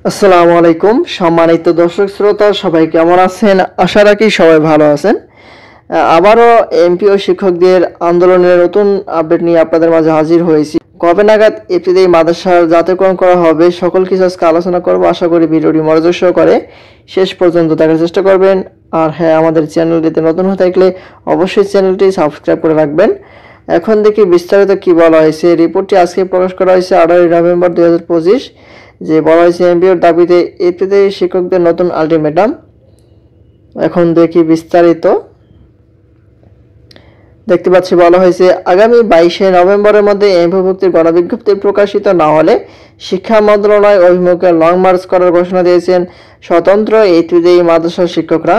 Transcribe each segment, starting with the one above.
আসসালামু আলাইকুম সম্মানিত দর্শক শ্রোতা সবাই কেমন আছেন? আশা রাখি সবাই ভালো আছেন। আবারও এমপি ও শিক্ষকদের আন্দোলনের নতুন আপডেট নিয়ে আপনাদের মাঝে হাজির হয়েছি। কবে নাগাদ ইবতেদায়ী মাদ্রাসার জাতীয়করণ করা হবে সকল কিছু আজকে আলোচনা করব। আশা করি ভিডিওটি মনোযোগ সহকারে শেষ পর্যন্ত দেখার চেষ্টা করবেন। আর হ্যাঁ, আমাদের চ্যানেলটিতে নতুন হয়ে থাকলে অবশ্যই চ্যানেলটি সাবস্ক্রাইব করে রাখবেন। এখন দেখি বিস্তারিত কি বলা হয়েছে। রিপোর্টটি আজকে প্রকাশ করা হয়েছে 18 নভেম্বর 2025। যে বলা হয়েছে এমপিওর দাবিতে ইবতেদায়ী শিক্ষকদের নতুন আলটিমেটাম। এখন দেখি বিস্তারিত। দেখতে পাচ্ছি বলা হয়েছে আগামী 22 নভেম্বরের মধ্যে এমপিওভুক্তির গণবিজ্ঞপ্তি প্রকাশিত না হলে শিক্ষা মন্ত্রণালয় অভিমুখে লং মার্চ করার ঘোষণা দিয়েছেন স্বতন্ত্র ইবতেদায়ী মাদ্রাসার শিক্ষকরা।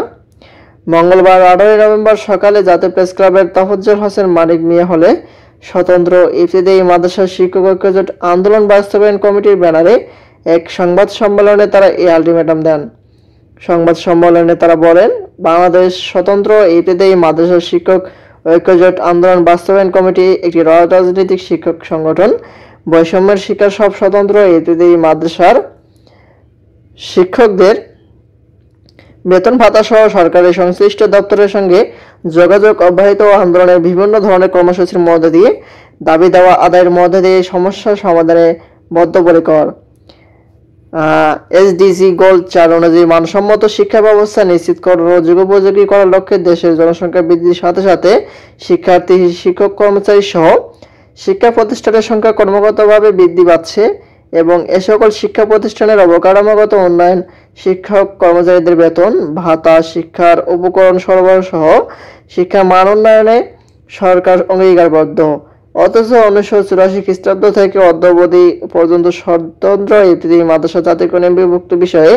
মঙ্গলবার 18 নভেম্বর সকালে জাতীয় প্রেস ক্লাবের তফজ্জল হোসেন মানিক মিয়া হলে স্বতন্ত্র ইবতেদায়ী মাদ্রাসার শিক্ষক ঐক্যজোট আন্দোলন বাস্তবায়ন কমিটির ব্যানারে এক সংবাদ সম্মেলনে তারা এই আলটিমেটাম দেন। সংবাদ সম্মেলনে তারা বলেন, বাংলাদেশ স্বতন্ত্র ইবতেদায়ী মাদ্রাসার শিক্ষক ঐক্যজোট আন্দোলন বাস্তবায়ন কমিটি একটি রাজনৈতিক শিক্ষক সংগঠন। বৈষম্যের শিকার সব স্বতন্ত্র ইবতেদায়ী মাদ্রাসার শিক্ষকদের বেতন ভাতা সহ সরকারের সংশ্লিষ্ট দপ্তরের সঙ্গে যোগাযোগ অব্যাহত ও আন্দোলনের বিভিন্ন ধরনের কর্মসূচির মধ্য দিয়ে দাবি দেওয়া আদায়ের মধ্য দিয়ে সমস্যা সমাধানে বদ্ধপরিকর। এসডিজি গোল 4 অনুযায়ী মানসম্মত শিক্ষা ব্যবস্থা নিশ্চিত করার ও যুগোপযোগী করার লক্ষ্যে দেশের জনসংখ্যা বৃদ্ধির সাথে সাথে শিক্ষার্থী, শিক্ষক, কর্মচারী সহ শিক্ষা প্রতিষ্ঠানের সংখ্যা ক্রমাগতভাবে বৃদ্ধি পাচ্ছে এবং এ সকল শিক্ষা প্রতিষ্ঠানের অবকাঠামোগত উন্নয়ন, শিক্ষক কর্মচারীদের বেতন ভাতা, শিক্ষার উপকরণ সরবরাহ সহ শিক্ষার মান উন্নয়নে সরকার অঙ্গীকারবদ্ধ। অথচ 1984 খ্রিস্টাব্দ থেকে অদ্যাবধি পর্যন্ত স্বতন্ত্র ইবতেদায়ী মাদ্রাসা জাতীয়করণ এমপিওভুক্ত বিষয়ে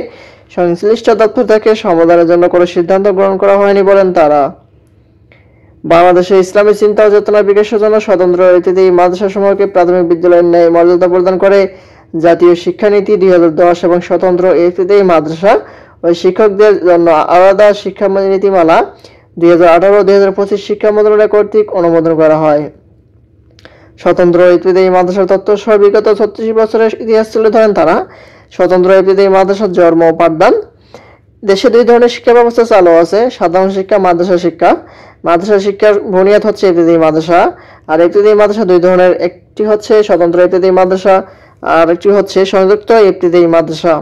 সংশ্লিষ্ট দপ্তর থেকে সমাধানের জন্য কোনো সিদ্ধান্ত গ্রহণ করা হয়নি বলেন তারা। বাংলাদেশে ইসলামী চিন্তা ও চেতনা বিকাশের জন্য স্বতন্ত্র ইবতেদায়ী মাদ্রাসাসমূহকে প্রাথমিক বিদ্যালয়ের ন্যায় মর্যাদা প্রদান করে জাতীয় শিক্ষানীতি 2010 এবং স্বতন্ত্র ইবতেদায়ী মাদ্রাসা ও শিক্ষকদের জন্য আলাদা শিক্ষানীতিমালা 2018-2025 শিক্ষা মন্ত্রণালয় কর্তৃক অনুমোদন করা হয়। স্বতন্ত্র ইবতেদায়ী মাদ্রাসার তত্ত্ব সহ বিগত 36 বছরের ইতিহাস তুলে ধরেন তারা। স্বতন্ত্র ইবতেদায়ী মাদ্রাসার জন্ম ও পাঠদান। দেশে দুই ধরনের শিক্ষা ব্যবস্থা চালু আছে, সাধারণ শিক্ষা, মাদ্রাসা শিক্ষা। মাদ্রাসা শিক্ষার বুনিয়াদ হচ্ছে ইবতেদায়ী মাদ্রাসা। আর ইবতেদায়ী মাদ্রাসা দুই ধরনের, একটি হচ্ছে স্বতন্ত্র ইবতেদায়ী মাদ্রাসা আর একটি হচ্ছে সংযুক্ত ইবতেদায়ী মাদ্রাসা।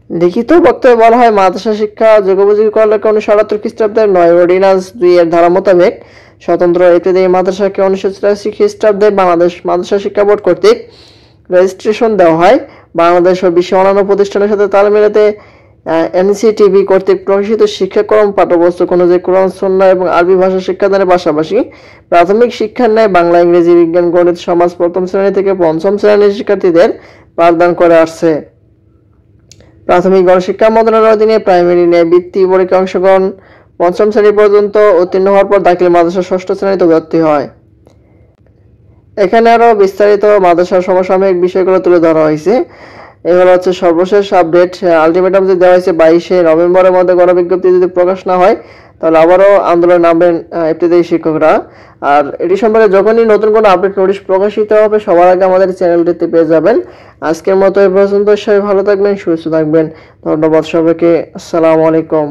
লিখিত বক্তব্যে বলা হয়, মাদ্রাসা শিক্ষা যুগোপযোগী করার লক্ষ্যে 1978 খ্রিস্টাব্দের 9 অর্ডিন্যান্স 2 এর ধারা মোতাবেক স্বতন্ত্র ইবতেদায়ী মাদ্রাসাকে 1984 খ্রিস্টাব্দে বাংলাদেশ মাদ্রাসা শিক্ষা বোর্ড কর্তৃক রেজিস্ট্রেশন দেওয়া হয়। বাংলাদেশ ও বিশ্বের অন্যান্য প্রতিষ্ঠানের সাথে তাল মেলাতে এনসিটিবি কর্তৃক প্রকাশিত শিক্ষাক্রম পাঠ্যপুস্তক অনুযায়ী কোরআন, সুন্নাহ এবং আরবি ভাষা শিক্ষাদানের পাশাপাশি প্রাথমিক শিক্ষার ন্যায় বাংলা, ইংরেজি, বিজ্ঞান, গণিত, সমাজ প্রথম শ্রেণী থেকে পঞ্চম শ্রেণীর শিক্ষার্থীদের পাঠদান করে আসছে। প্রাথমিক গণশিক্ষা মন্ত্রণালয়ের অধীনে প্রাইমারি ন্যায় বৃত্তি পরীক্ষায় অংশগ্রহণ, পঞ্চম শ্রেণী পর্যন্ত উত্তীর্ণ হওয়ার পর দাখিল মাদ্রাসা ষষ্ঠ শ্রেণীতে ভর্তি হয়। এখানে আরো বিস্তারিত মাদ্রাসার সমসাময়িক বিষয়গুলো তুলে ধরা হয়েছে। এগুলো হচ্ছে সর্বশেষ আপডেট। আলটিমেটাম যে দেওয়া হয়েছে 22 নভেম্বরের মধ্যে গণবিজ্ঞপ্তি যদি প্রকাশ না হয় তাহলে আবারও আন্দোলন নামবেন ইবতেদায়ী শিক্ষকরা। আর এটি সম্পর্কে যখনই নতুন কোনো আপডেট নোটিশ প্রকাশিত হবে সবার আগে আমাদের চ্যানেলটিতে পেয়ে যাবেন। আজকের মতো এই পর্যন্ত। সবাই ভালো থাকবেন, সুস্থ থাকবেন। ধন্যবাদ সবাইকে। আসসালামু আলাইকুম।